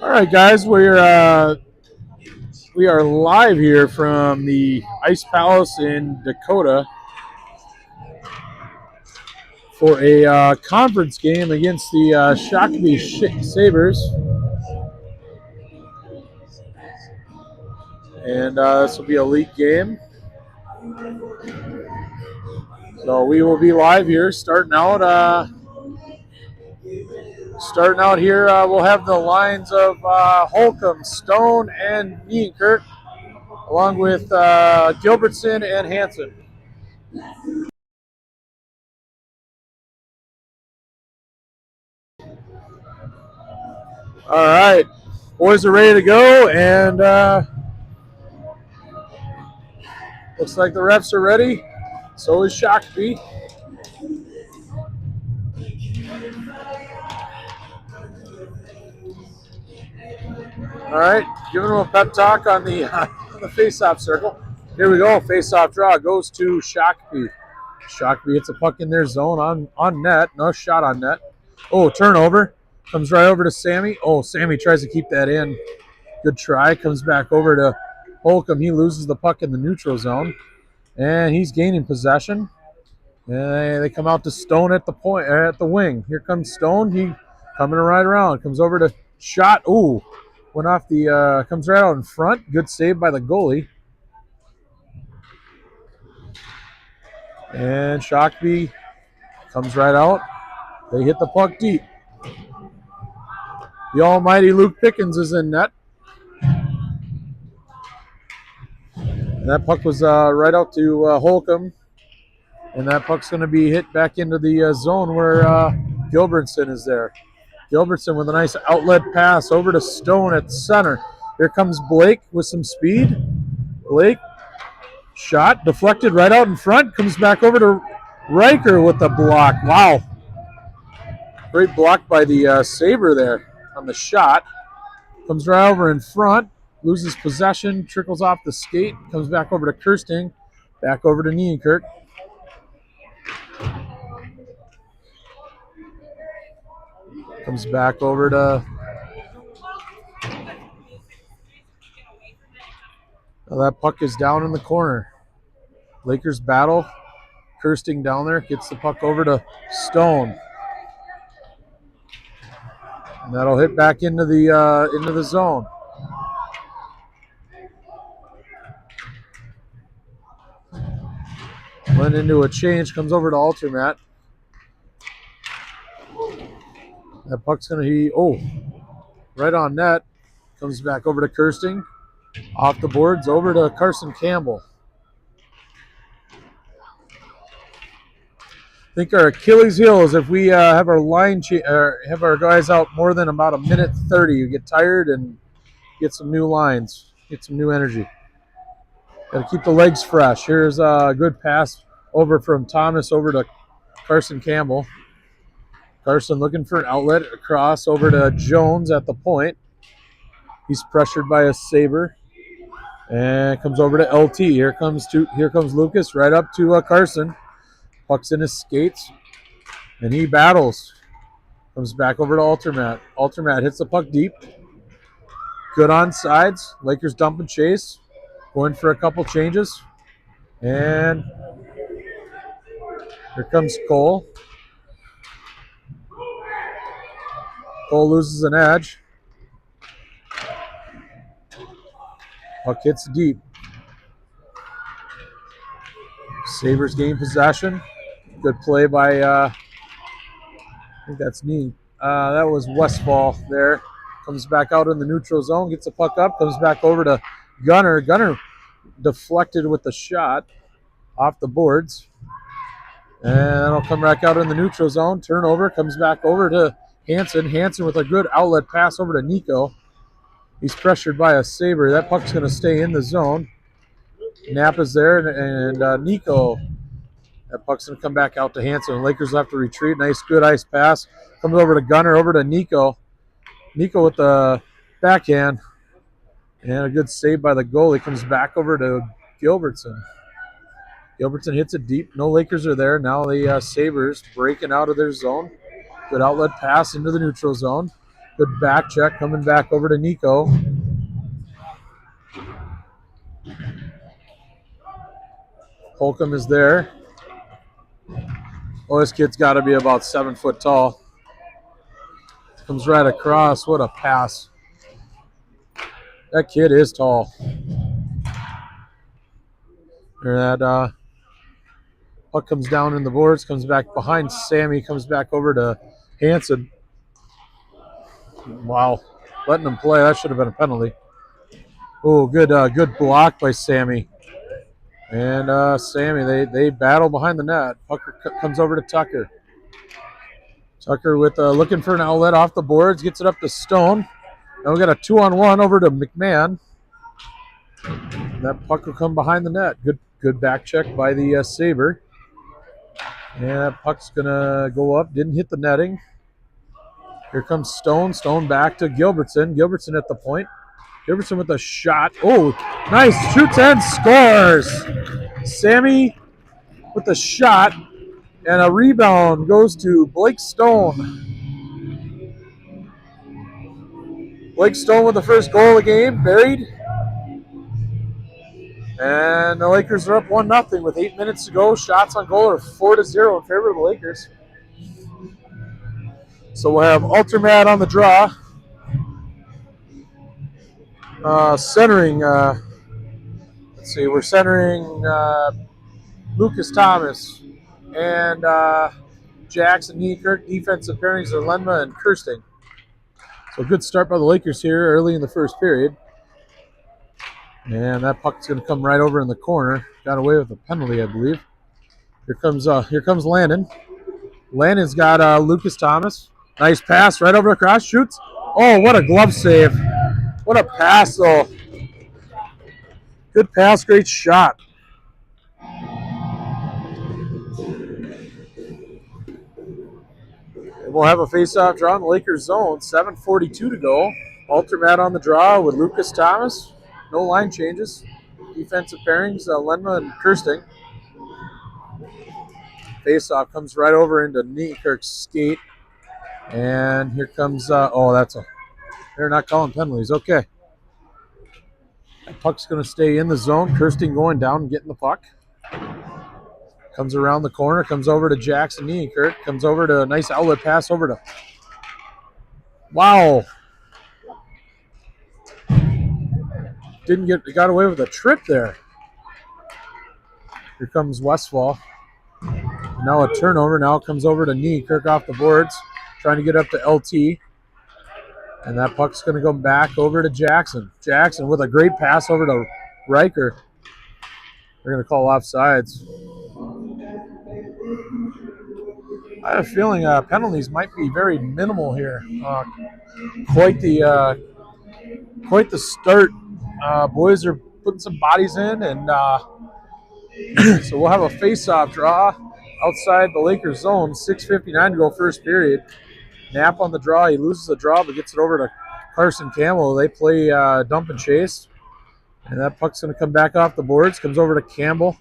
All right, guys, we are live here from the Ice Palace in Dakota for a conference game against the Shakopee Sabres, and this will be a league game. So we will be live here, starting out. Starting out here, we'll have the lines of Holcomb, Stone, and Nienkirk, along with Gilbertson and Hanson. All right, boys are ready to go, and looks like the refs are ready. So is Shakopee. All right, giving him a pep talk on the face-off circle. Here we go. Face-off draw goes to Shakopee. Shakopee hits a puck in their zone on net. No shot on net. Oh, turnover. Comes right over to Sammy. Oh, Sammy tries to keep that in. Good try. Comes back over to Holcomb. He loses the puck in the neutral zone, and he's gaining possession. And they come out to Stone at the point at the wing. Here comes Stone. He coming right around. Comes over to shot. Ooh, went off the. Comes right out in front. Good save by the goalie. And Shakopee comes right out. They hit the puck deep. The almighty Luke Pickens is in net. And that puck was right out to Holcomb. And that puck's going to be hit back into the zone where Gilbertson is there. Gilbertson with a nice outlet pass over to Stone at center. Here comes Blake with some speed. Blake, shot, deflected right out in front. Comes back over to Riker with the block. Wow. Great block by the Sabre there on the shot. Comes right over in front. Loses possession. Trickles off the skate. Comes back over to Kirsting. Back over to Nienkirk. Comes back over to. Well, that puck is down in the corner. Lakers battle. Kirsting down there. Gets the puck over to Stone. And that'll hit back into the zone. Went into a change. Comes over to Altermat. That puck's going to be, right on net. Comes back over to Kirsting. Off the boards, over to Carson Campbell. I think our Achilles heel is if we have our have our guys out more than about a minute 30. You get tired and get some new lines, get some new energy. Got to keep the legs fresh. Here's a good pass over from Thomas over to Carson Campbell. Carson looking for an outlet across over to Jones at the point. He's pressured by a Sabre. And comes over to LT. Here comes Lucas right up to Carson. Puck's in his skates. And he battles. Comes back over to Altermat. Altermat hits the puck deep. Good on sides. Lakers dump and chase. Going for a couple changes. And here comes Cole. Cole loses an edge. Puck hits deep. Sabres gain possession. Good play by, I think that's me. That was Westfall there. Comes back out in the neutral zone. Gets the puck up. Comes back over to Gunner. Gunner deflected with the shot off the boards. And it'll come back out in the neutral zone. Turnover. Comes back over to Hanson. Hanson with a good outlet pass over to Nico. He's pressured by a Sabre. That puck's going to stay in the zone. Nappa's there, and Nico. That puck's going to come back out to Hanson. Lakers will have to retreat. Nice, good ice pass. Comes over to Gunner, over to Nico. Nico with the backhand. And a good save by the goalie. Comes back over to Gilbertson. Gilbertson hits it deep. No Lakers are there. Now the Sabres breaking out of their zone. Good outlet pass into the neutral zone. Good back check coming back over to Nico. Holcomb is there. Oh, this kid's got to be about 7 foot tall. Comes right across. What a pass. That kid is tall. That puck comes down in the boards, comes back behind Sammy, comes back over to Hanson. Wow. Letting him play. That should have been a penalty. Oh, good block by Sammy. And Sammy, they battle behind the net. Puck comes over to Tucker. Tucker with looking for an outlet off the boards, gets it up to Stone. Now we got a 2-on-1 over to McMahon. That puck will come behind the net. Good back check by the Sabre. And that puck's gonna go up. Didn't hit the netting. Here comes Stone. Stone back to Gilbertson. Gilbertson at the point. Gilbertson with a shot. Oh, nice. Shoots and scores. Sammy with a shot. And a rebound goes to Blake Stone. Blake Stone with the first goal of the game. Buried. And the Lakers are up 1-0 with 8 minutes to go. Shots on goal are 4-0 in favor of the Lakers. So we'll have Altermat on the draw. Centering, let's see, we're centering Lucas Thomas and Jackson Niekirk. Defensive pairings are Lenma and Kirsting. So good start by the Lakers here early in the first period. And that puck's going to come right over in the corner. Got away with a penalty, I believe. Here comes Landon. Landon's got Lucas Thomas. Nice pass right over the cross. Shoots. Oh, what a glove save. What a pass, though. Good pass, great shot. And we'll have a face-off draw in the Lakers zone. 7:42 to go. Altermat on the draw with Lucas Thomas. No line changes. Defensive pairings, Lenma and Kirsting. Face-off comes right over into Niekirk's skate. And here comes, they're not calling penalties. Okay. That puck's going to stay in the zone. Kirsting going down and getting the puck. Comes around the corner, comes over to Jackson Niekirk. Comes over to a nice outlet pass over to, wow. Got away with a trip there. Here comes Westfall. Now a turnover. Now it comes over to Niekirk off the boards. Trying to get up to LT. And that puck's going to go back over to Jackson. Jackson with a great pass over to Riker. They're going to call offsides. I have a feeling penalties might be very minimal here. Quite the start. Boys are putting some bodies in, and so we'll have a face-off draw outside the Lakers zone. 6:59 to go first period. Knapp on the draw. He loses the draw, but gets it over to Carson Campbell. They play dump and chase. And that puck's going to come back off the boards. Comes over to Campbell.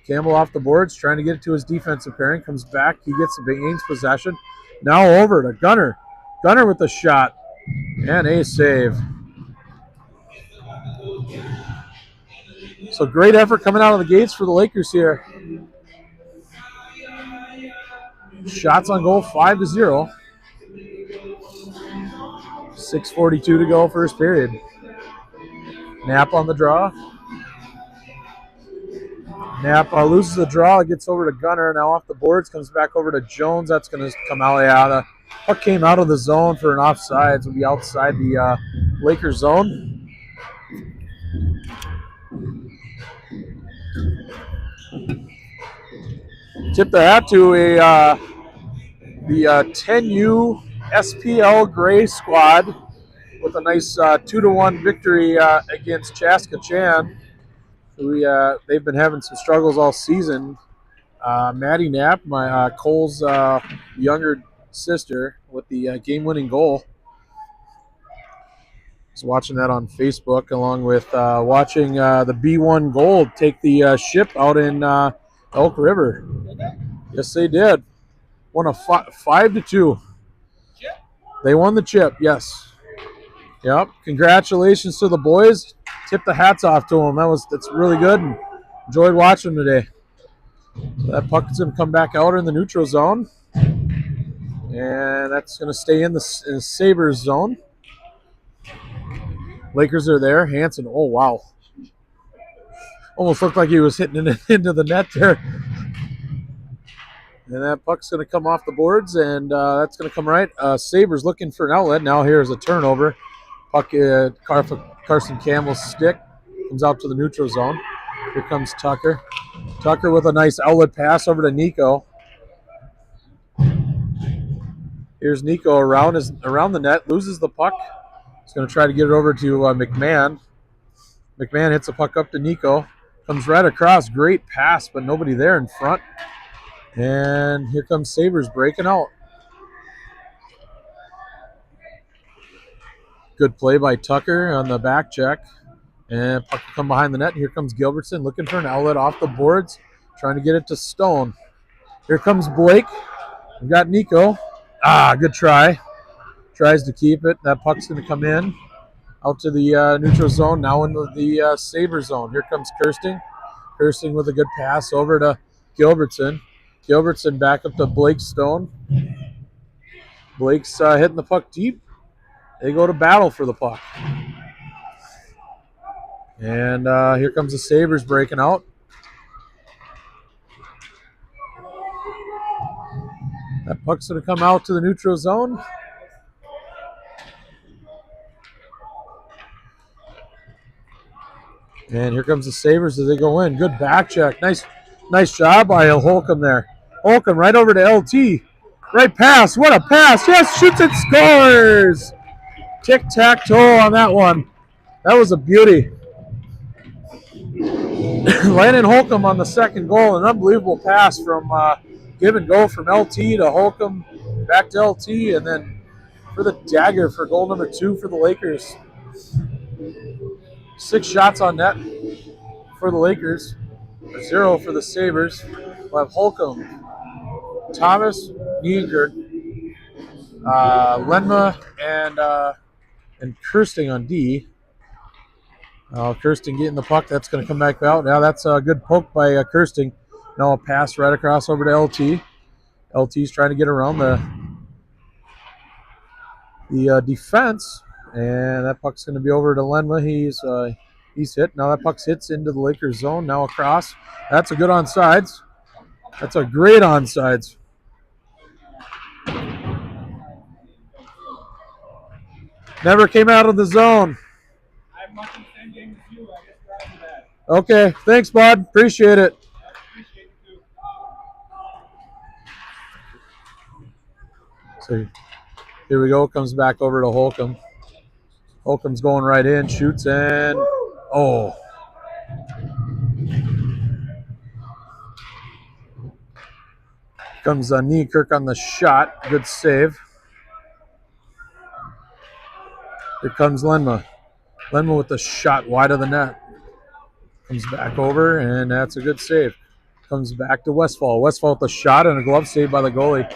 Campbell off the boards, trying to get it to his defensive pairing. Comes back. He gets the Ains possession. Now over to Gunner. Gunner with the shot. And a save. So great effort coming out of the gates for the Lakers here. Shots on goal, 5-0. 6:42 to go, first period. Knapp on the draw. Knapp loses the draw, gets over to Gunner. Now off the boards, comes back over to Jones. That's going to come out. Yeah, the puck came out of the zone for an offsides. Will be outside the Lakers zone. Tip the hat to the 10U SPL Gray squad with a nice 2-1 victory against Chaska Chan. They've been having some struggles all season. Maddie Knapp, my Cole's younger sister, with the game-winning goal. I was watching that on Facebook, along with watching the B1 Gold take the ship out in Elk River. Yes, they did. Won a 5-2. They won the chip, yes. Yep. Congratulations to the boys. Tip the hats off to them. That's really good. And enjoyed watching them today. So that puck is going to come back out in the neutral zone. And that's going to stay in the Sabres zone. Lakers are there. Hansen, oh, wow. Almost looked like he was hitting it into the net there. And that puck's going to come off the boards, and that's going to come right. Sabres looking for an outlet. Now here's a turnover. Puck, Carson Campbell's stick comes out to the neutral zone. Here comes Tucker. Tucker with a nice outlet pass over to Nico. Here's Nico around the net, loses the puck. He's going to try to get it over to McMahon. McMahon hits the puck up to Nico. Comes right across. Great pass, but nobody there in front. And here comes Sabres breaking out. Good play by Tucker on the back check. And puck will come behind the net. Here comes Gilbertson looking for an outlet off the boards. Trying to get it to Stone. Here comes Blake. We've got Nico. Good try. Tries to keep it. That puck's going to come in. Out to the neutral zone. Now into the Sabres zone. Here comes Kirsting. Kirsting with a good pass over to Gilbertson. Gilbertson back up to Blake Stone. Blake's hitting the puck deep. They go to battle for the puck. And here comes the Sabres breaking out. That puck's going to come out to the neutral zone. And here comes the Sabres as they go in. Good back check. Nice job by Holcomb there. Holcomb right over to LT. Right pass. What a pass. Yes, shoots and scores. Tic-tac-toe on that one. That was a beauty. Landon Holcomb on the second goal. An unbelievable pass from give and go from LT to Holcomb, back to LT, and then for the dagger for goal number 2 for the Lakers. 6 shots on net for the Lakers, 0 for the Sabres. We'll have Holcomb, Thomas, Nienkerk, Lenma, and Kirsting on D. Kirsting getting the puck. That's going to come back out. Now that's a good poke by Kirsting. Now a pass right across over to LT. LT's trying to get around the defense, and that puck's going to be over to Lenma. He's hit. Now that puck hits into the Lakers zone. Now across. That's a good onside. That's a great onside. Never came out of the zone. I have much in the same game as you. I just grabbed that. Okay, thanks, bud. Appreciate it. Appreciate you too. So here we go. Comes back over to Holcomb. Holcomb's going right in, shoots, and oh. Comes Nienkerk on the shot. Good save. Here comes Lenma. Lenma with the shot wide of the net. Comes back over, and that's a good save. Comes back to Westfall. Westfall with the shot and a glove save by the goalie.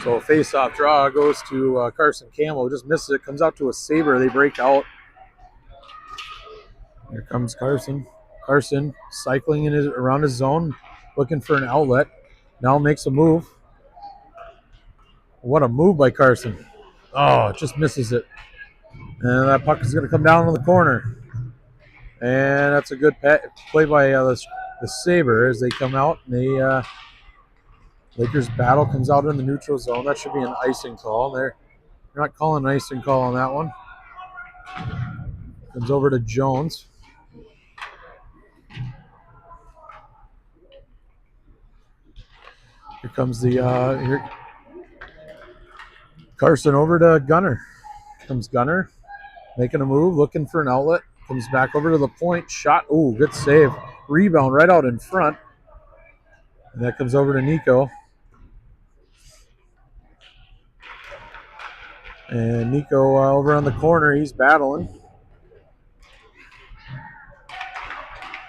So a face-off draw goes to Carson Campbell. Just misses it. Comes out to a Sabre. They break out. Here comes Carson. Carson cycling around his zone, looking for an outlet. Now makes a move. What a move by Carson. Oh, just misses it. And that puck is going to come down in the corner. And that's a good play by the Sabre as they come out. And they Lakers battle comes out in the neutral zone. That should be an icing call. They're not calling an icing call on that one. Comes over to Jones. Here comes the Carson over to Gunner. Comes Gunner, making a move, looking for an outlet. Comes back over to the point. Shot. Ooh, good save. Rebound right out in front. And that comes over to Nico. And Nico over on the corner, he's battling.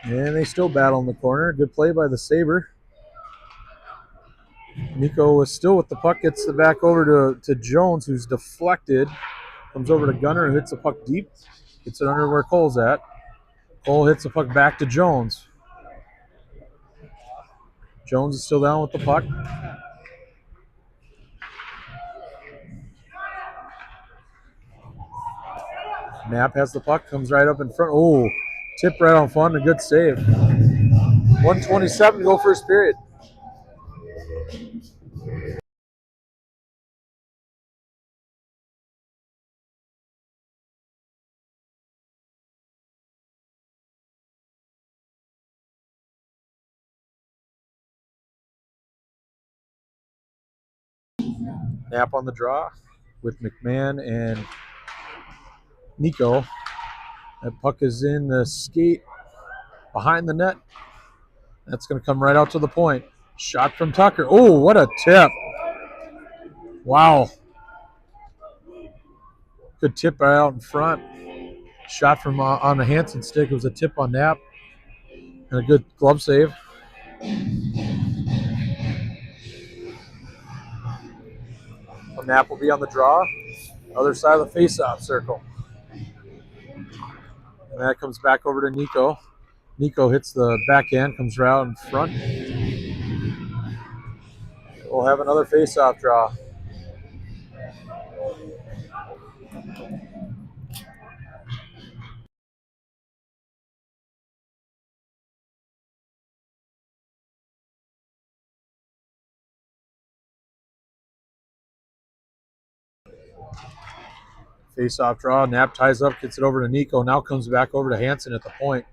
And they still battle in the corner. Good play by the Sabre. Nico was still with the puck, gets the back over to Jones, who's deflected. Comes over to Gunner, who hits the puck deep. Gets it under where Cole's at. Cole hits the puck back to Jones. Jones is still down with the puck. Knapp has the puck, comes right up in front. Oh, tip right on front, a good save. 1:27 to go first period. Knapp on the draw with McMahon and Nico. That puck is in the skate behind the net. That's going to come right out to the point. Shot from Tucker. Oh, what a tip. Wow. Good tip right out in front. Shot from on the Hansen stick. It was a tip on Knapp. And a good glove save. Knapp will be on the draw. Other side of the face-off circle. And that comes back over to Nico. Nico hits the backhand, comes around in front. We'll have another face-off draw. Face-off draw. Knapp ties up, gets it over to Nico. Now comes back over to Hansen at the point.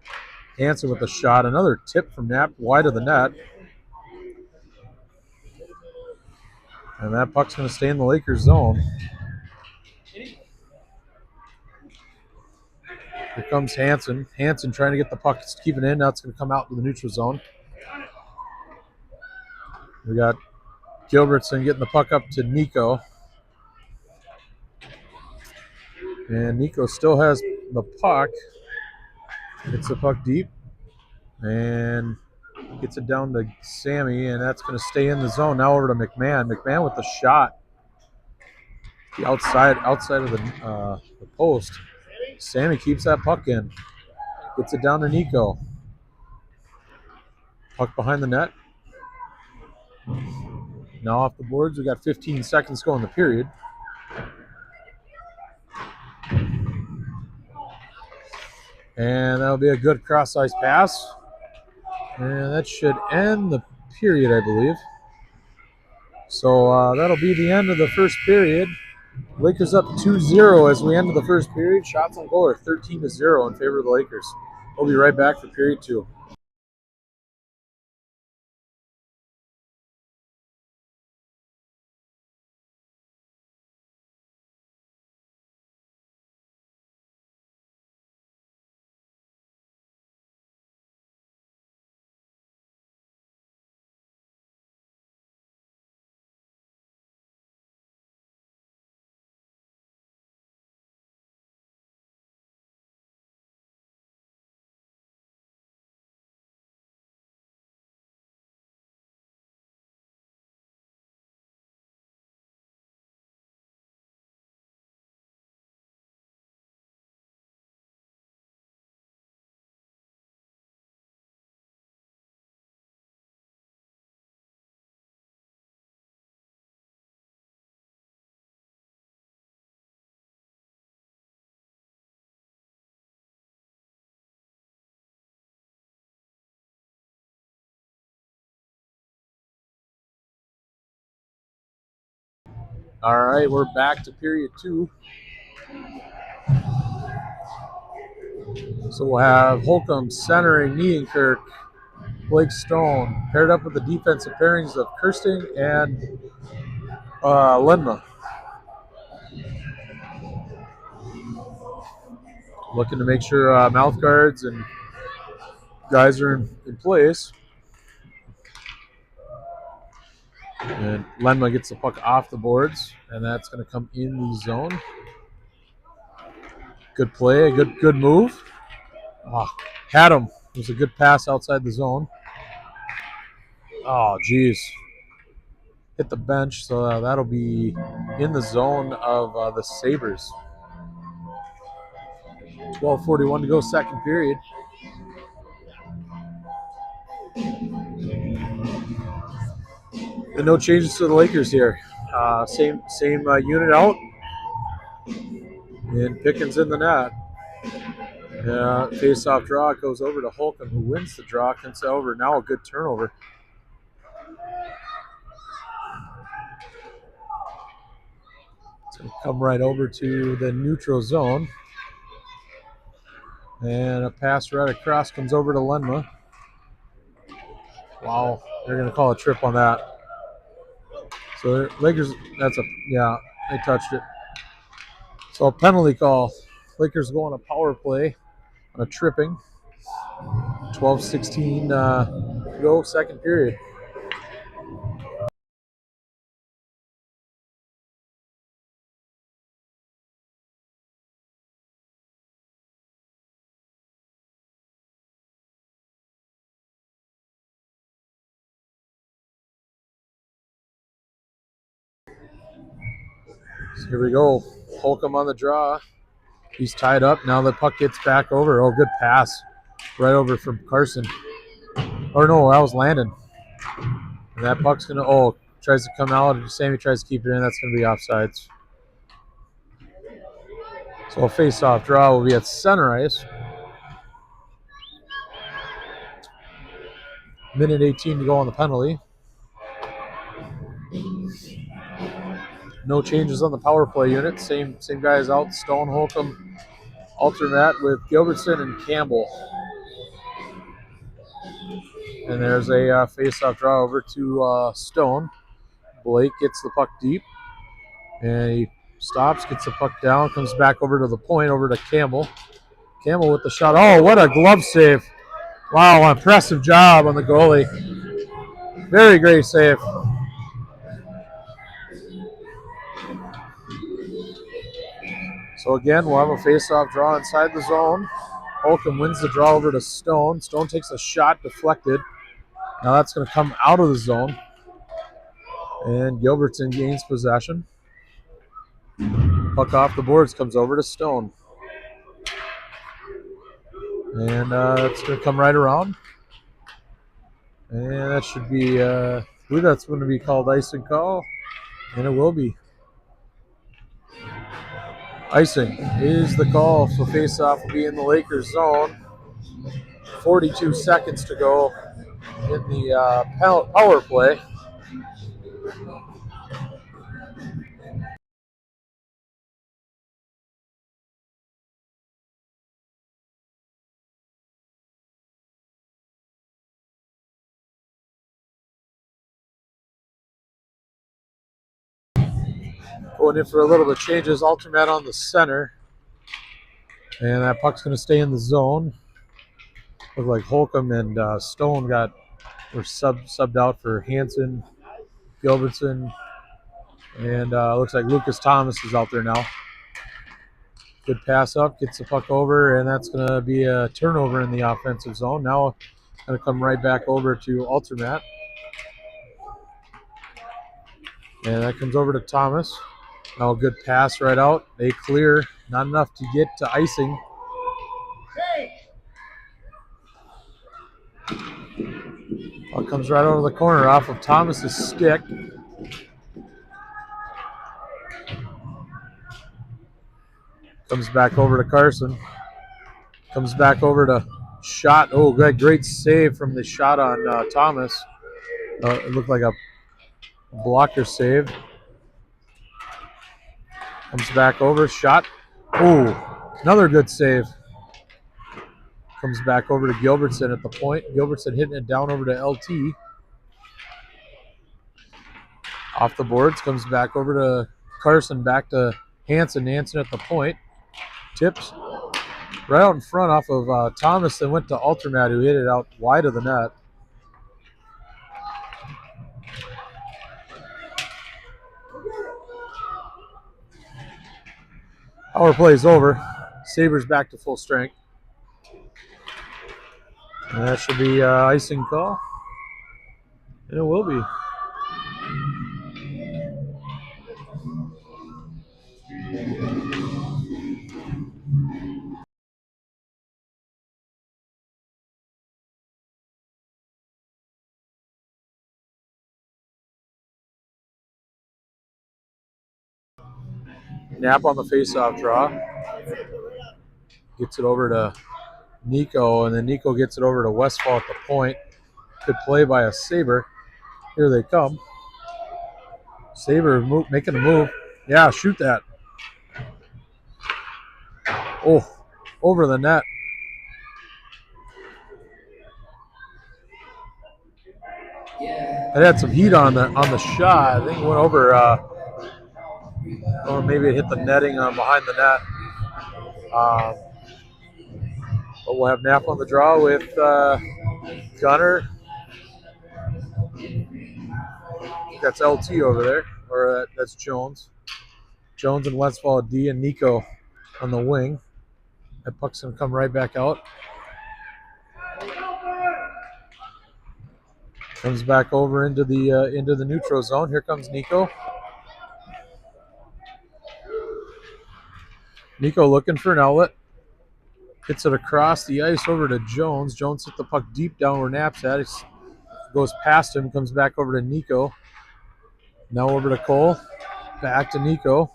Hansen with a shot. Another tip from Knapp wide of the net. And that puck's going to stay in the Lakers zone. Here comes Hansen. Hansen trying to get the puck to keep it in. Now it's going to come out to the neutral zone. We got Gilbertson getting the puck up to Nico. And Nico still has the puck. Gets the puck deep. And gets it down to Sammy. And that's going to stay in the zone. Now over to McMahon. McMahon with the shot. The outside of the post. Sammy keeps that puck in. Gets it down to Nico. Puck behind the net. Now off the boards. We got 15 seconds to go in the period. And that'll be a good cross-ice pass. And that should end the period, I believe. So that'll be the end of the first period. Lakers up 2-0 as we enter the first period. Shots on goal are 13-0 in favor of the Lakers. We'll be right back for period 2. All right, we're back to period 2. So we'll have Holcomb centering Niedenkirk, Blake Stone, paired up with the defensive pairings of Kirsting and Lindma. Looking to make sure mouth guards and guys are in place. And Lenma gets the puck off the boards, and that's going to come in the zone. Good play, a good move. Oh, had him. It was a good pass outside the zone. Oh, geez. Hit the bench, so that'll be in the zone of the Sabres. 12:41 to go, second period. And no changes to the Lakers here. Same unit out. And Pickens in the net. Face-off draw goes over to Holcomb, who wins the draw, comes over. Now a good turnover. It's going to come right over to the neutral zone. And a pass right across comes over to Lenma. Wow, they're going to call a trip on that. So Lakers, they touched it. So a penalty call. Lakers go on a power play on a tripping. 12:16 go, second period. So here we go. Holcomb on the draw. He's tied up. Now the puck gets back over. Oh, good pass. Right over from Carson. Or no, that was Landon. And that puck's going to, tries to come out. And Sammy tries to keep it in. That's going to be offsides. So a face-off draw will be at center ice. Minute 18 to go on the penalty. No changes on the power play unit. Same guys out. Stone, Holcomb, alternate with Gilbertson and Campbell. And there's a face-off draw over to Stone. Blake gets the puck deep. And he stops, gets the puck down, comes back over to the point, over to Campbell. Campbell with the shot. Oh, what a glove save. Wow, impressive job on the goalie. Very great save. So again, we'll have a face-off draw inside the zone. Holcomb wins the draw over to Stone. Stone takes a shot, deflected. Now that's going to come out of the zone. And Gilbertson gains possession. Puck off the boards, comes over to Stone. And it's going to come right around. And that should be, I believe that's going to be called icing call. And it will be. Icing is the call. So face-off will be in the Lakers zone. 42 seconds to go in the power play. Going in for a little bit of changes. Alternate on the center. And that puck's going to stay in the zone. Look like Holcomb and Stone were subbed out for Hansen, Gilbertson, and looks like Lucas Thomas is out there now. Good pass up, gets the puck over, and that's going to be a turnover in the offensive zone. Now going to come right back over to Altermat. And that comes over to Thomas. Now a good pass right out. They clear, not enough to get to icing. Puck comes right over the corner off of Thomas's stick. Comes back over to Carson. Comes back over to Shot. Oh, great save from the shot on Thomas. It looked like a blocker save. Comes back over. Shot. Oh, another good save. Comes back over to Gilbertson at the point. Gilbertson hitting it down over to LT. Off the boards. Comes back over to Carson. Back to Hansen. Hansen at the point. Tips right out in front off of Thomas, then went to Alternat, who hit it out wide of the net. Power play is over. Sabres back to full strength. And that should be icing call. And it will be. Nap on the faceoff draw. Gets it over to Nico, and then Nico gets it over to Westfall at the point. Good play by a Sabre. Here they come. Sabre making a move. Yeah, shoot that. Oh, over the net. It had some heat on the shot. I think it went over, or maybe it hit the netting behind the net. But we'll have Nap on the draw with Gunner. That's LT over there, or that's Jones. Jones and Westfall D, and Nico on the wing. That puck's gonna come right back out. Comes back over into the neutral zone. Here comes Nico. Nico looking for an outlet. Hits it across the ice over to Jones. Jones hit the puck deep down where Nap's at. It goes past him, comes back over to Nico. Now over to Cole. Back to Nico.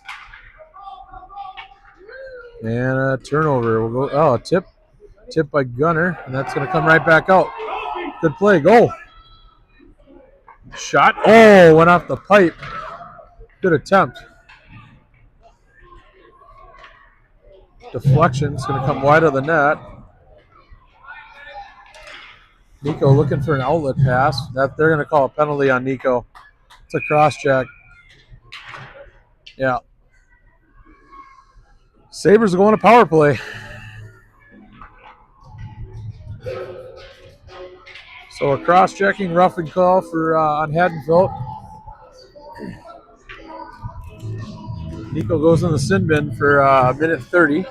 And a turnover. We'll go. Oh, a tip. Tip by Gunner, and that's going to come right back out. Good play. Goal. Shot. Oh, went off the pipe. Good attempt. Deflection. It's going to come wide of the net. Nico looking for an outlet pass. They're going to call a penalty on Nico. It's a cross check. Yeah. Sabres are going to power play. So a cross-checking roughing call for on Haddonfield. Nico goes in the sin bin for a minute 30.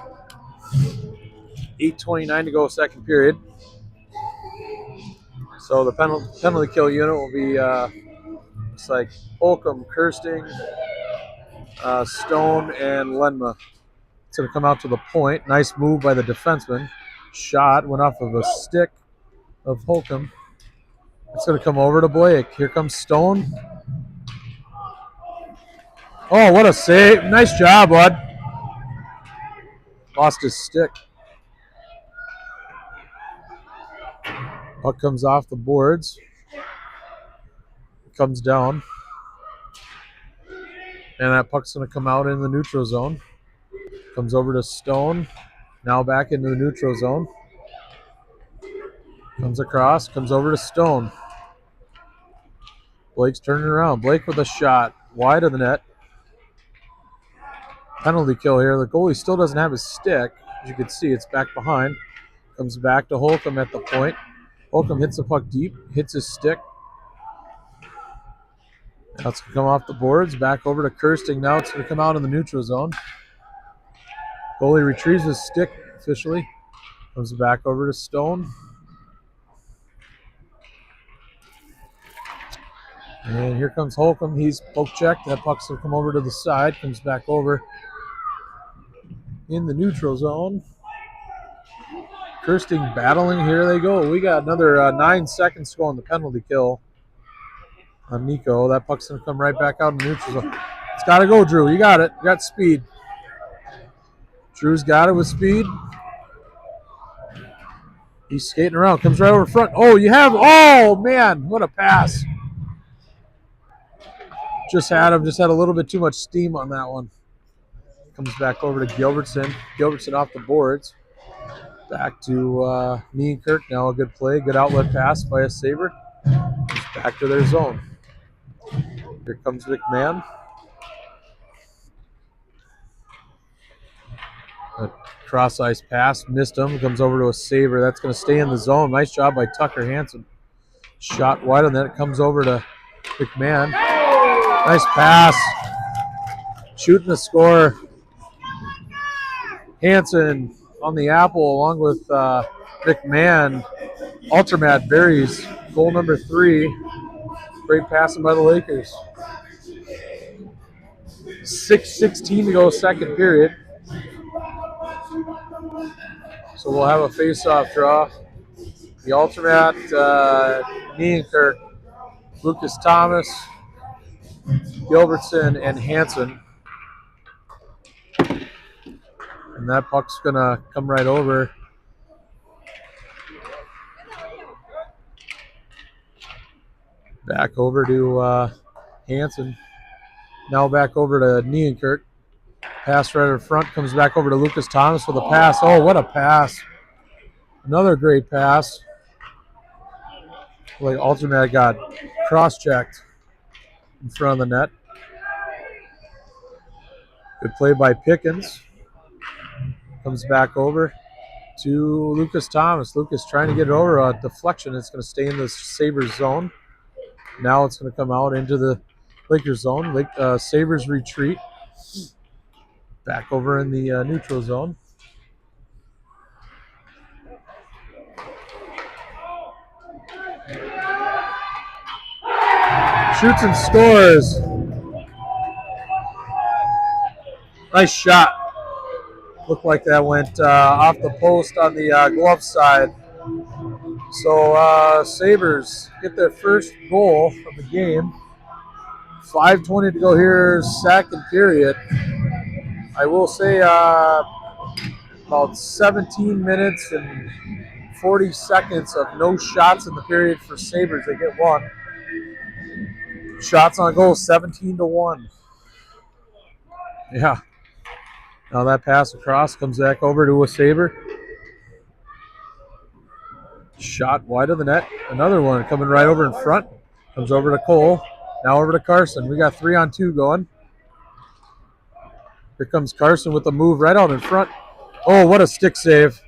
8:29 to go, second period. So the penalty kill unit will be it's like Holcomb, Kirsting, Stone, and Lenma. It's going to come out to the point. Nice move by the defenseman. Shot went off of a stick of Holcomb. It's going to come over to Blake. Here comes Stone. Oh, what a save. Nice job, bud. Lost his stick. Puck comes off the boards. Comes down. And that puck's going to come out in the neutral zone. Comes over to Stone. Now back into the neutral zone. Comes across. Comes over to Stone. Blake's turning around. Blake with a shot. Wide of the net. Penalty kill here. The goalie still doesn't have his stick. As you can see, it's back behind. Comes back to Holcomb at the point. Holcomb hits the puck deep. Hits his stick. Now it's going to come off the boards. Back over to Kirsting. Now it's going to come out in the neutral zone. Goalie retrieves his stick officially. Comes back over to Stone. And here comes Holcomb. He's poke checked. That puck's going to come over to the side. Comes back over in the neutral zone. Kirsting battling. Here they go. We got another 9 seconds to go on the penalty kill on Nico. That puck's going to come right back out in the neutral zone. It's got to go, Drew. You got it. You got speed. Drew's got it with speed. He's skating around. Comes right over front. Oh, you have. Oh, man. What a pass. Just had him. Just had a little bit too much steam on that one. Comes back over to Gilbertson. Gilbertson off the boards. Back to me and Kirk now. A good play. Good outlet pass by a Sabre. Back to their zone. Here comes McMahon. A cross ice pass. Missed him. Comes over to a Sabre. That's going to stay in the zone. Nice job by Tucker Hansen. Shot wide, and then it comes over to McMahon. Nice pass. Shooting the score. Hansen on the apple along with McMahon. Ultramat Berries, goal number 3. Great passing by the Lakers. 6:16 to go, second period. So we'll have a face-off draw. The Ultramat, Niankirk, Lucas Thomas, Gilbertson, and Hansen. And that puck's going to come right over. Back over to Hansen. Now back over to Niankirk. Pass right in front, comes back over to Lucas Thomas with a pass. Oh, what a pass. Another great pass. Like Ultramat got cross-checked in front of the net. Good play by Pickens. Comes back over to Lucas Thomas. Lucas trying to get it over a deflection. It's going to stay in the Sabres zone. Now it's going to come out into the Lakers zone. Sabres retreat. Back over in the neutral zone. Shoots and scores. Nice shot. Looked like that went off the post on the glove side. So Sabres get their first goal of the game. 5:20 to go here, second period. I will say about 17 minutes and 40 seconds of no shots in the period for Sabres. They get one. Shots on goal, 17-1. Yeah. Now that pass across comes back over to a Sabre. Shot wide of the net. Another one coming right over in front. Comes over to Cole. Now over to Carson. We got 3-on-2 going. Here comes Carson with a move right out in front. Oh, what a stick save.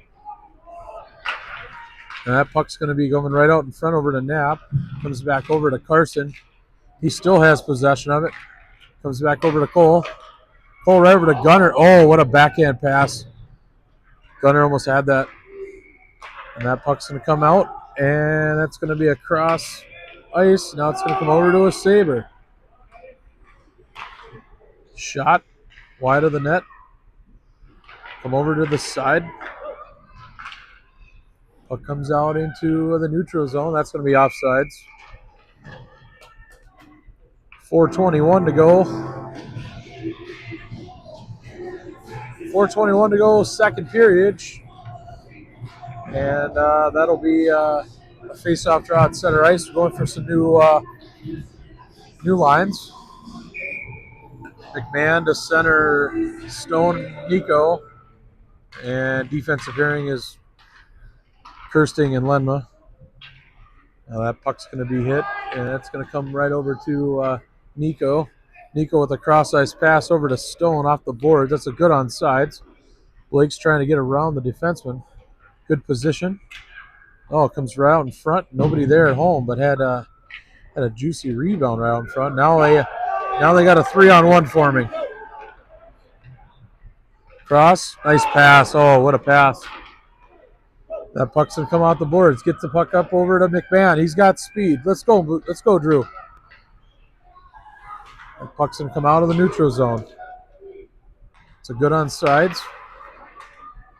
And that puck's going to be going right out in front over to Knapp. Comes back over to Carson. He still has possession of it. Comes back over to Cole. Cole right over to Gunner. Oh, what a backhand pass. Gunner almost had that. And that puck's going to come out. And that's going to be across ice. Now it's going to come over to a Sabre. Shot wide of the net. Come over to the side. Puck comes out into the neutral zone. That's going to be offsides. 4:21 to go. 4:21 to go, second period. And that'll be a face-off draw at center ice. We're going for some new lines. McMahon to center, Stone, Nico. And defensive pairing is Kirsting and Lenma. Now that puck's going to be hit, and it's going to come right over to Nico. Nico with a cross-ice pass over to Stone off the board. That's a good onside. Blake's trying to get around the defenseman. Good position. Oh, it comes right out in front. Nobody there at home, but had a juicy rebound right out in front. Now they got a 3-on-1 forming. Cross, nice pass. Oh, what a pass. That puck's going to come out the boards. Get the puck up over to McMahon. He's got speed. Let's go, Drew. That puck's going to come out of the neutral zone. It's a good onsides.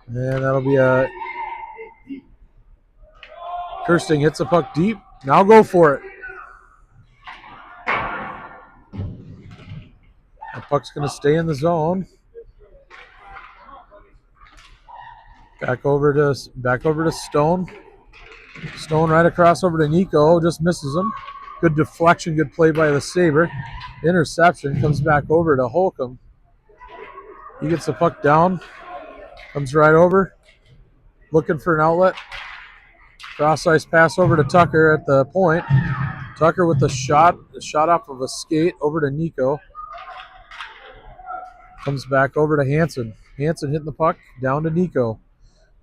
And that'll be a... Kirsting hits the puck deep. Now go for it. The puck's going to stay in the zone. Back over to Stone. Stone right across over to Nico. Just misses him. Good deflection. Good play by the Sabre. Interception. Comes back over to Holcomb. He gets the puck down. Comes right over. Looking for an outlet. Cross-ice pass over to Tucker at the point. Tucker with the shot off of a skate over to Nico. Comes back over to Hansen. Hansen hitting the puck down to Nico.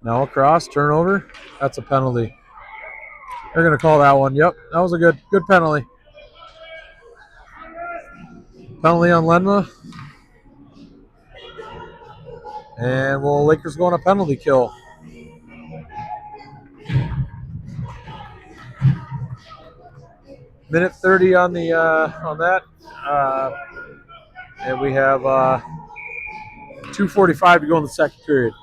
Now across, turnover. That's a penalty. They're going to call that one. Yep, that was a good penalty. Penalty on Lenma. And well, Lakers go on a penalty kill. Minute 30 on the on that, and we have 2:45 to go in the second period.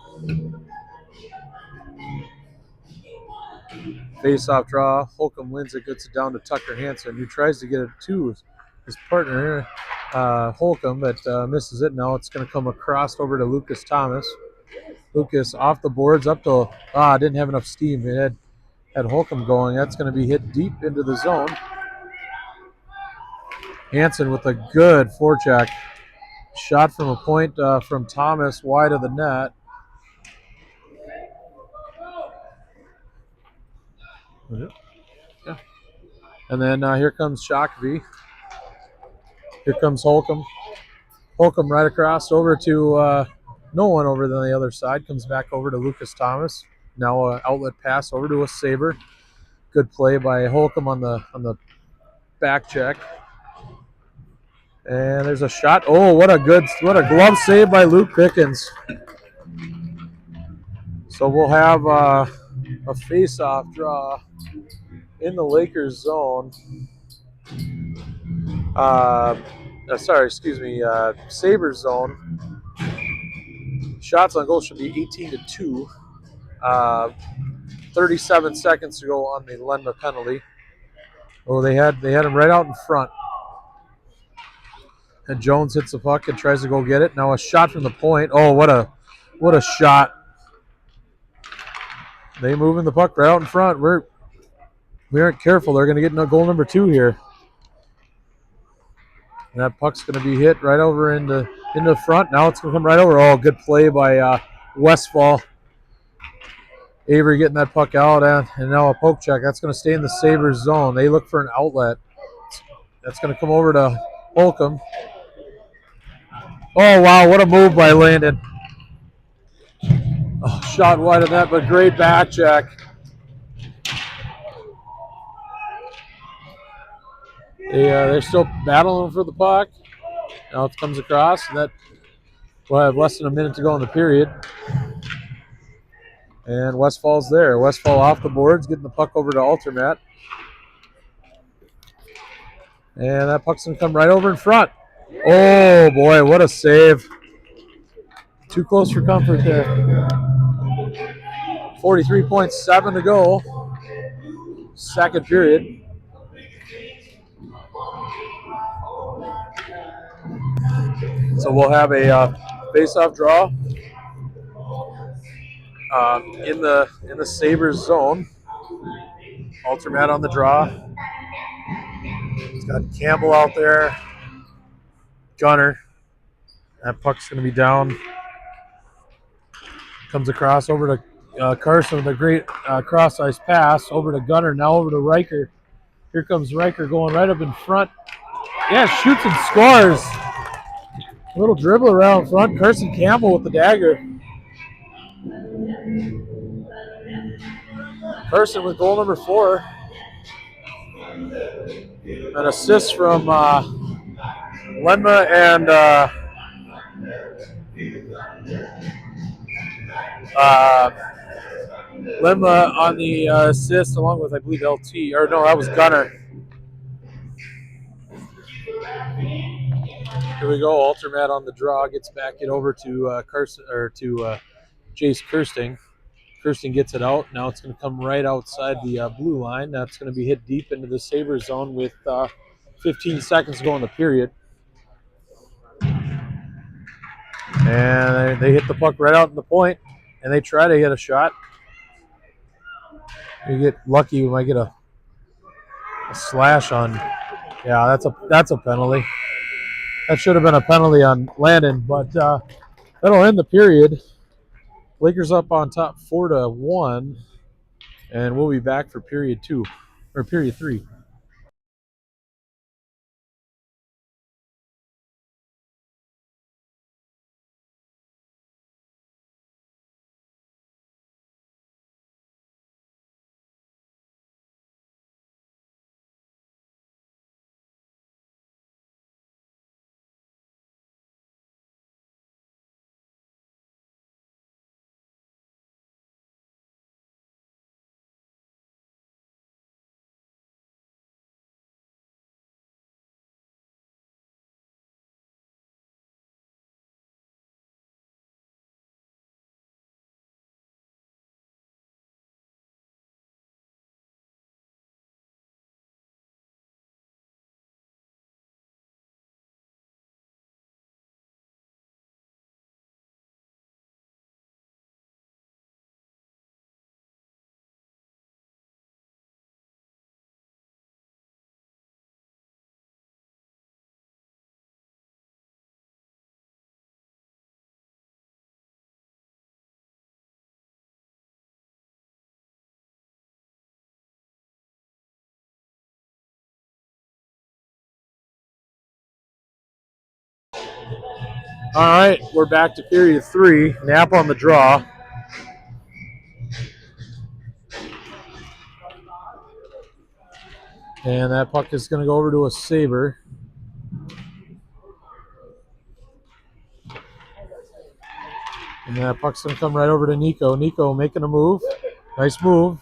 Face-off draw. Holcomb wins it, gets it down to Tucker Hansen, who tries to get it to his partner, Holcomb, but misses it. Now it's going to come across over to Lucas Thomas. Lucas off the boards up to didn't have enough steam. It had Holcomb going. That's going to be hit deep into the zone. Hansen with a good forecheck. Shot from a point from Thomas wide of the net. Yeah. And then here comes Shakopee. Here comes Holcomb. Holcomb right across over to no one over on the other side. Comes back over to Lucas Thomas. Now outlet pass over to a Saber. Good play by Holcomb on the back check. And there's a shot. Oh, what a glove save by Luke Pickens. So we'll have a face-off draw in the Lakers zone. Sabres zone. Shots on goal should be 18-2. 37 seconds to go on the Lenma penalty. Oh, they had him right out in front. And Jones hits the puck and tries to go get it. Now a shot from the point. Oh, what a shot. They moving the puck right out in front. We aren't careful. They're going to get goal number 2 here. And that puck's going to be hit right over into front. Now it's going to come right over. Oh, good play by Westfall. Avery getting that puck out, and now a poke check. That's going to stay in the Sabres zone. They look for an outlet. That's going to come over to Holcomb. Oh, wow, what a move by Landon. Oh, shot wide of that, but great back check. They're still battling for the puck. Now it comes across, and that will have less than a minute to go in the period. And Westfall's there. Westfall off the boards, getting the puck over to Altermat. And that puck's going to come right over in front. Oh, boy, what a save. Too close for comfort there. 43.7 to go. Second period. So we'll have a face-off draw in the Sabres zone. Altermat on the draw. It's got Campbell out there. Gunner. That puck's going to be down. Comes across over to Carson with a great cross-ice pass. Over to Gunner. Now over to Riker. Here comes Riker going right up in front. Yeah, shoots and scores. A little dribble around front. Carson Campbell with the dagger. Carson with goal number 4. An assist from Lenma and Lenma on the assist, along with, I believe, LT. Or no, that was Gunner. Here we go. Altermat on the draw. Gets back it over to Carson or to Jace Kirsting. Kirsting gets it out. Now it's going to come right outside the blue line. That's going to be hit deep into the Sabres zone with 15 seconds to go in the period. And they hit the puck right out in the point, and they try to hit a shot. You get lucky, we might get a slash on. Yeah, that's a penalty. That should have been a penalty on Landon, but that'll end the period. Lakers up on top 4-1, and we'll be back for period 3. All right, we're back to period 3. Nap on the draw. And that puck is going to go over to a Saber. And that puck's going to come right over to Nico. Nico making a move. Nice move.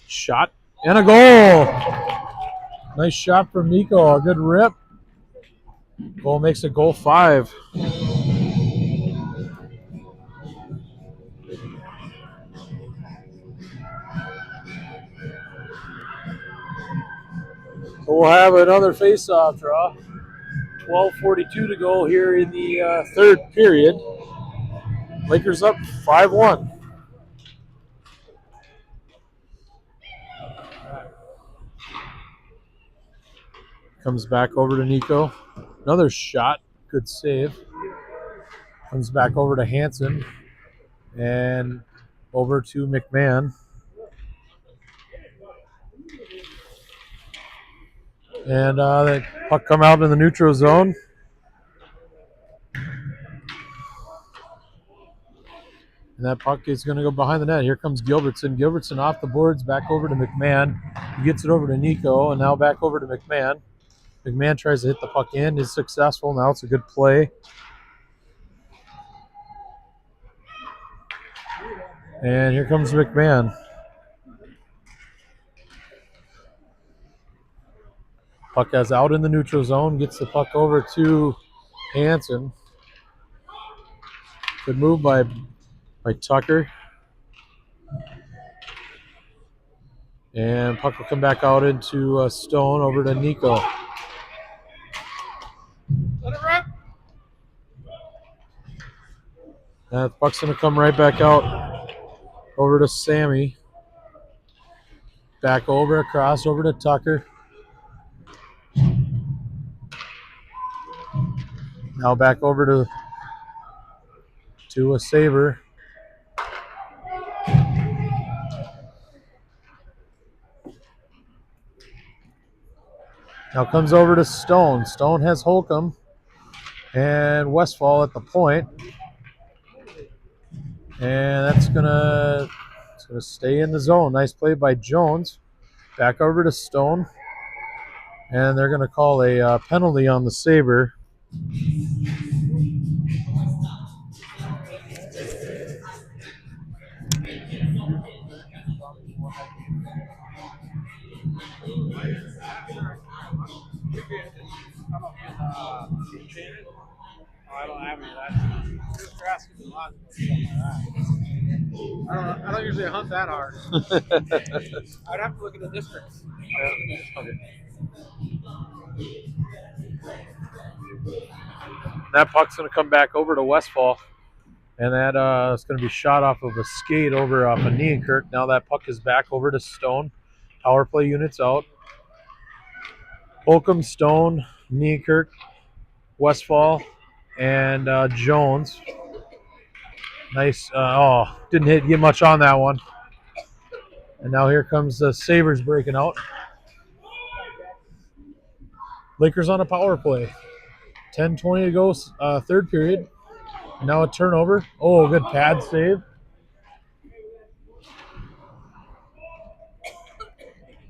Shot and a goal. Nice shot from Nico. A good rip. Goal makes it goal 5. So we'll have another face-off draw. 12:42 to go here in the third period. Lakers up 5-1. Comes back over to Nico. Another shot. Good save. Comes back over to Hansen. And over to McMahon. And the puck come out in the neutral zone. And that puck is going to go behind the net. Here comes Gilbertson. Gilbertson off the boards, back over to McMahon. He gets it over to Nico, and now back over to McMahon. McMahon tries to hit the puck in. Is successful. Now it's a good play. And here comes McMahon. Puck is out in the neutral zone. Gets the puck over to Hansen. Good move by Tucker. And puck will come back out into Stone over to Nico. Let it rip. And the puck's going to come right back out over to Sammy. Back over, across over to Tucker. Now back over to a Saber. Now comes over to Stone. Stone has Holcomb and Westfall at the point. And that's gonna stay in the zone. Nice play by Jones. Back over to Stone. And they're gonna call a penalty on the Saber. I don't have any of that. You're asking me a lot of stuff like that. I don't usually hunt that hard. I'd have to look at the districts. Okay. That puck's going to come back over to Westfall. And that is going to be shot off of a skate over off of Nienkirk. Now that puck is back over to Stone. Power play units out. Holcomb, Stone, Nienkirk, Westfall, and Jones. Nice. Didn't get much on that one. And now here comes the Sabres breaking out. Lakers on a power play. 10:20 to go, third period. And now a turnover. Oh, good pad save.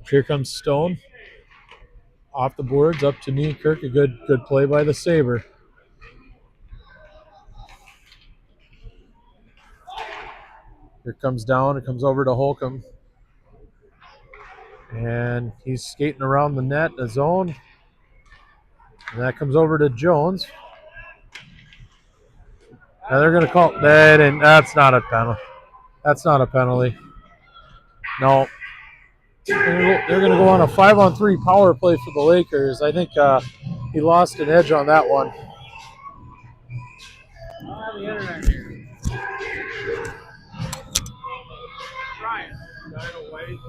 Here comes Stone. Off the boards, up to Nienkirk. A good play by the Sabre. Here comes down. It comes over to Holcomb. And he's skating around the net, the zone. And that comes over to Jones. Now they're going to call that, and that's not a penalty. That's not a penalty. No. They're going to go on a 5-on-3 power play for the Lakers. I think he lost an edge on that one. I don't have the internet here. Ryan, gotta go wait.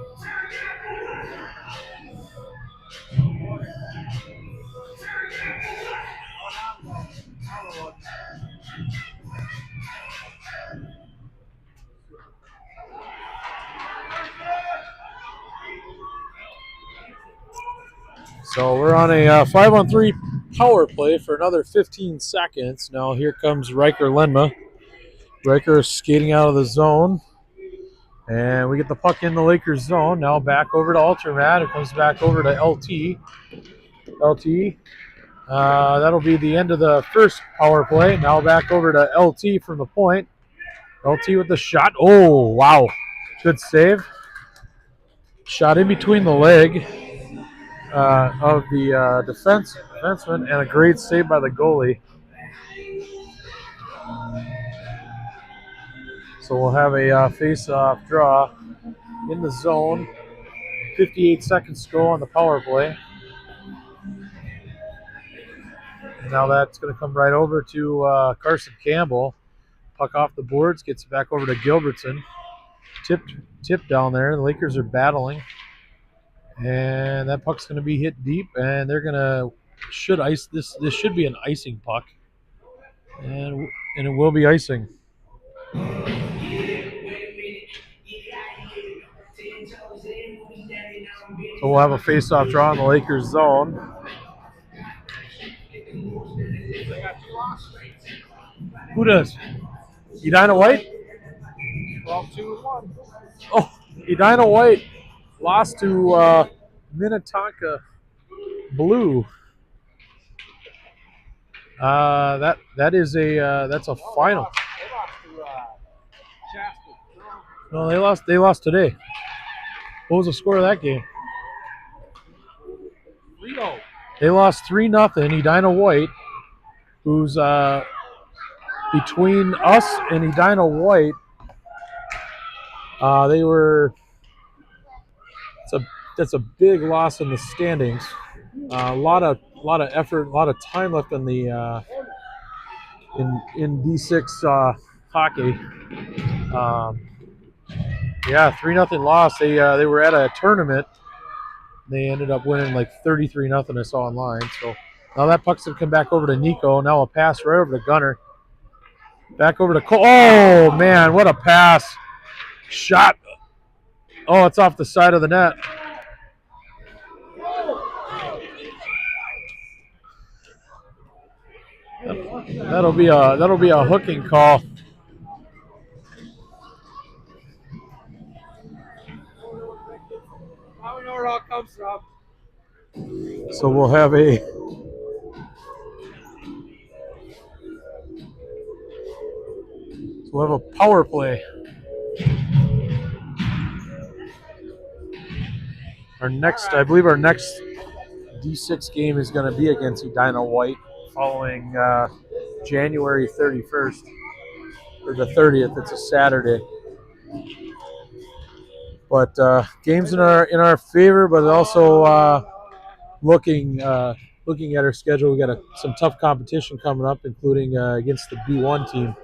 So we're on a 5-on-3 power play for another 15 seconds. Now here comes Riker Lenma. Riker is skating out of the zone. And we get the puck in the Lakers zone. Now back over to Altermat. It comes back over to LT. That'll be the end of the first power play. Now back over to LT from the point. LT with the shot. Oh, wow. Good save. Shot in between the leg of the defenseman, and a great save by the goalie. So we'll have a face-off draw in the zone. 58 seconds to go on the power play. And now that's going to come right over to Carson Campbell. Puck off the boards, gets it back over to Gilbertson. Tip down there. The Lakers are battling. And that puck's going to be hit deep, and they're going to ice this. This should be an icing puck. And it will be icing. So we'll have a face-off draw in the Lakers zone. Who does? Edina White? 12-2-1. Oh, Edina White lost to Minnetonka Blue. That's a final. They lost to Shasta. No, they lost today. What was the score of that game? 3-0. They lost 3-0. Edina White, who's between us and Edina White, they were. That's a big loss in the standings. A lot of effort, a lot of time left in the in D6 hockey. 3-0 loss. They were at a tournament. They ended up winning like 33-0. I saw online. So now that puck's gonna come back over to Nico. Now a pass right over to Gunner. Back over to Cole. Oh man, what a pass! Shot. Oh, it's off the side of the net. That'll be a hooking call. Now we know where it all comes from. So we'll have a power play. I believe our next D6 game is going to be against Edina White following January 31st or the 30th. It's a Saturday. But games in our favor, but also looking at our schedule, we got some tough competition coming up, including against the B1 team,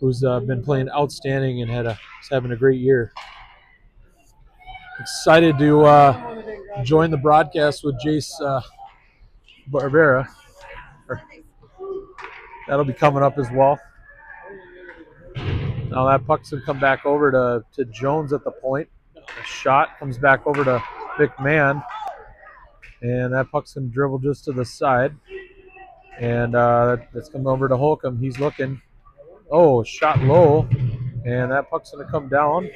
who's been playing outstanding and is having a great year. Excited to join the broadcast with Jace Barbera. That'll be coming up as well. Now that puck's going to come back over to Jones at the point. A shot comes back over to McMahon. And that puck's going to dribble just to the side. And that's coming over to Holcomb. He's looking. Oh, shot low. And that puck's going to come down.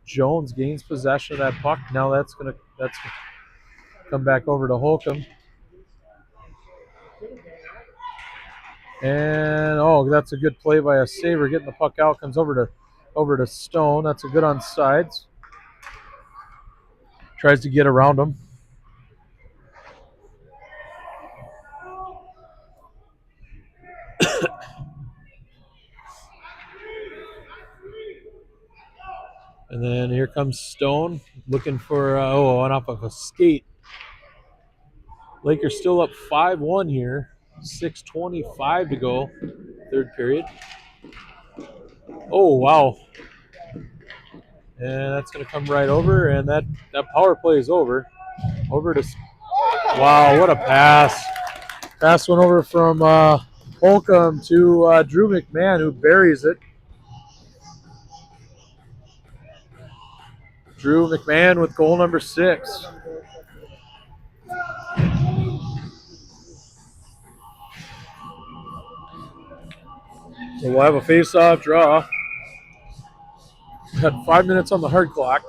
Jones gains possession of that puck. Now that's going to come back over to Holcomb. And that's a good play by a saver, getting the puck out. Comes over to Stone. That's a good on sides. Tries to get around him. And then here comes Stone looking for one off of a skate. Lakers still up 5-1 here. 6:25 to go, third period. Oh, wow. And that's going to come right over, and that power play is over. Over to wow, what a pass. Pass went over from Holcomb to Drew McMahon, who buries it. Drew McMahon with goal number 6. So we'll have a face-off draw. We had 5 minutes on the hard clock.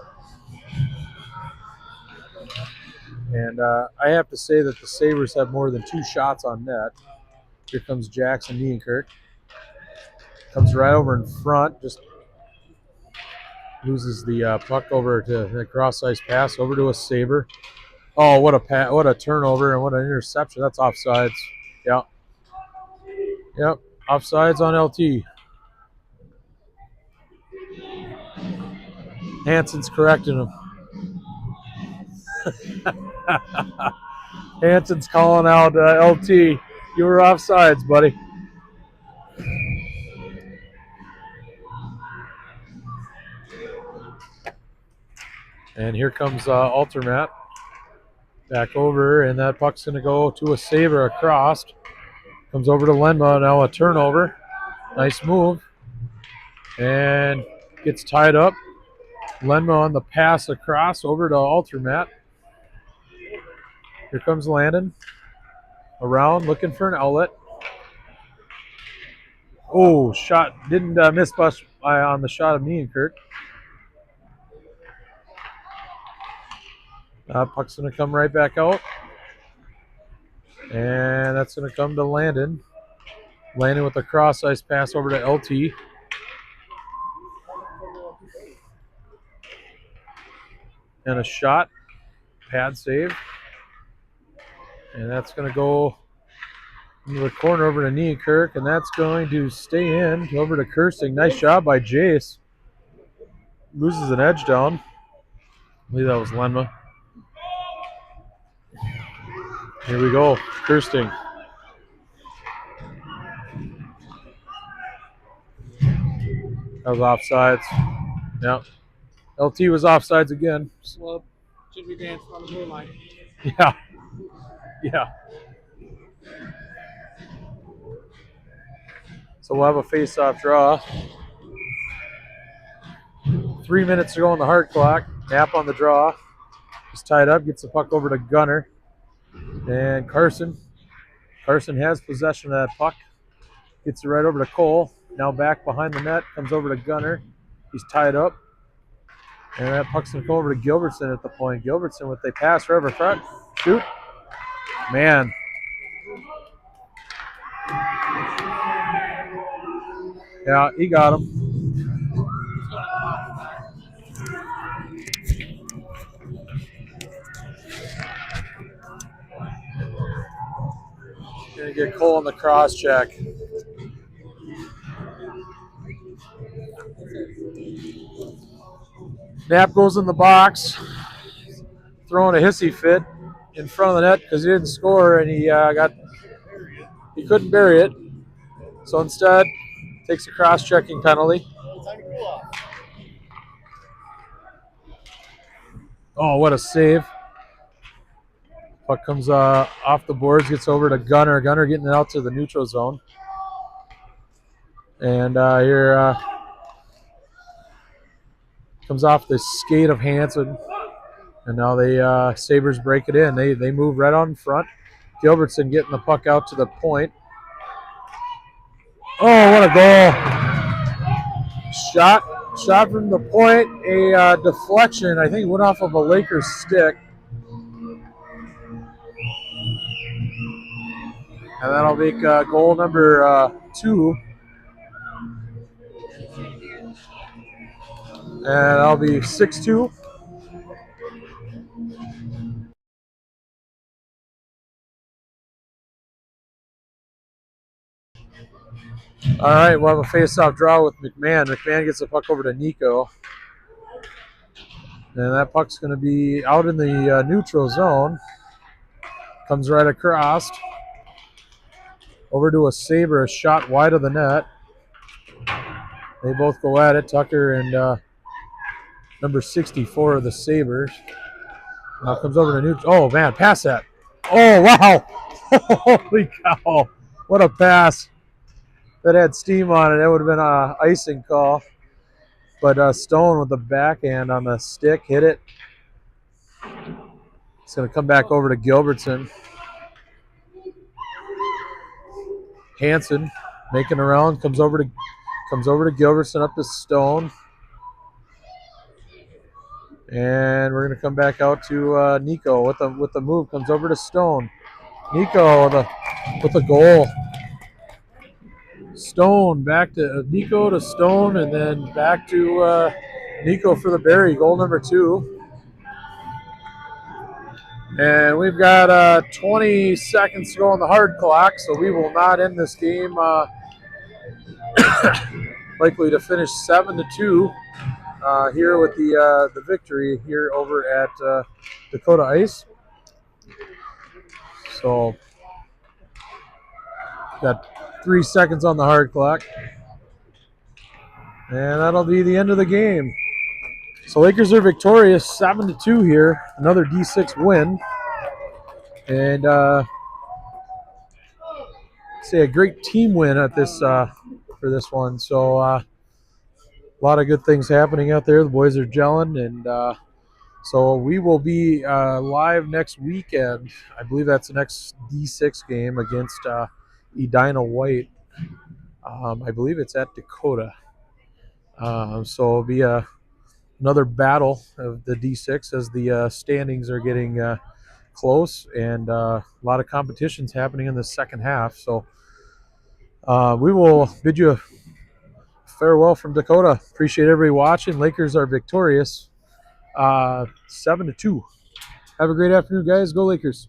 And I have to say that the Sabres have more than 2 shots on net. Here comes Jackson Nienkirk. Comes right over in front, just loses the puck over to the cross-ice pass over to a Sabre. Oh, what a turnover and what an interception. That's offsides. Yep. Yep. Offsides on LT. Hansen's correcting him. Hansen's calling out LT. You were offsides, buddy. And here comes Altermat. Back over, and that puck's going to go to a Sabre across. Comes over to Lenma, now a turnover. Nice move. And gets tied up. Lenma on the pass across over to Altermat. Here comes Landon. Around, looking for an outlet. Oh, shot. Didn't miss bust on the shot of Nienkirk. Puck's going to come right back out. And that's going to come to Landon. Landon with a cross-ice pass over to LT. And a shot. Pad save. And that's going to go into the corner over to Nienkirk. And that's going to stay in over to Kirsting. Nice job by Jace. Loses an edge down. I believe that was Lenma. Here we go. Kirsting. That was offsides. Yep. LT was offsides again. Well, should be dancing on the blue line. Yeah. Yeah. So we'll have a face-off draw. 3 minutes to go on the hard clock. Knapp on the draw. He's tied up. Gets the puck over to Gunner. And Carson. Carson has possession of that puck. Gets it right over to Cole. Now back behind the net. Comes over to Gunner. He's tied up. And that puck's going to go over to Gilbertson at the point. Gilbertson with a pass right over front. Shoot. Man. Yeah, he got him. Going to get Cole on the cross check. Knapp goes in the box, throwing a hissy fit in front of the net because he didn't score and he couldn't bury it. So instead, takes a cross-checking penalty. Oh, what a save. Puck comes off the boards, gets over to Gunner. Gunner getting it out to the neutral zone. And here comes off the skate of Hansen. And now the Sabres break it in. They move right on in front. Gilbertson getting the puck out to the point. Oh, what a goal. Shot from the point. A deflection. I think it went off of a Lakers stick. And that'll make goal number 2. And that'll be 6-2. All right, we'll have a face-off draw with McMahon. McMahon gets the puck over to Nico. And that puck's going to be out in the neutral zone. Comes right across. Over to a Sabre, a shot wide of the net. They both go at it, Tucker and number 64 of the Sabres. Now comes over to neutral. Oh, man, pass that. Oh, wow. Holy cow. What a pass. That had steam on it. That would have been an icing call. But Stone with the backhand on the stick hit it. It's going to come back over to Gilbertson. Hansen Making around, comes over to Gilbertson, up to Stone. And we're gonna come back out to Nico with the move. Comes over to Stone. Nico with the goal. Stone back to Nico to Stone, and then back to Nico for the Berry, goal number 2. And we've got 20 seconds to go on the hard clock, so we will not end this game. Likely to finish 7-2 here with the victory here over at Dakota Ice. So got 3 seconds on the hard clock. And that'll be the end of the game. So Lakers are victorious 7-2 here. Another D6 win. And say a great team win at this for this one. So a lot of good things happening out there. The boys are gelling, and so we will be live next weekend. I believe that's the next D6 game against Edina White. I believe it's at Dakota. So it'll be another battle of the D6 as the standings are getting close, and a lot of competitions happening in the second half. So we will bid you a farewell from Dakota. Appreciate everybody watching. Lakers are victorious 7-2. Have a great afternoon, guys. Go Lakers.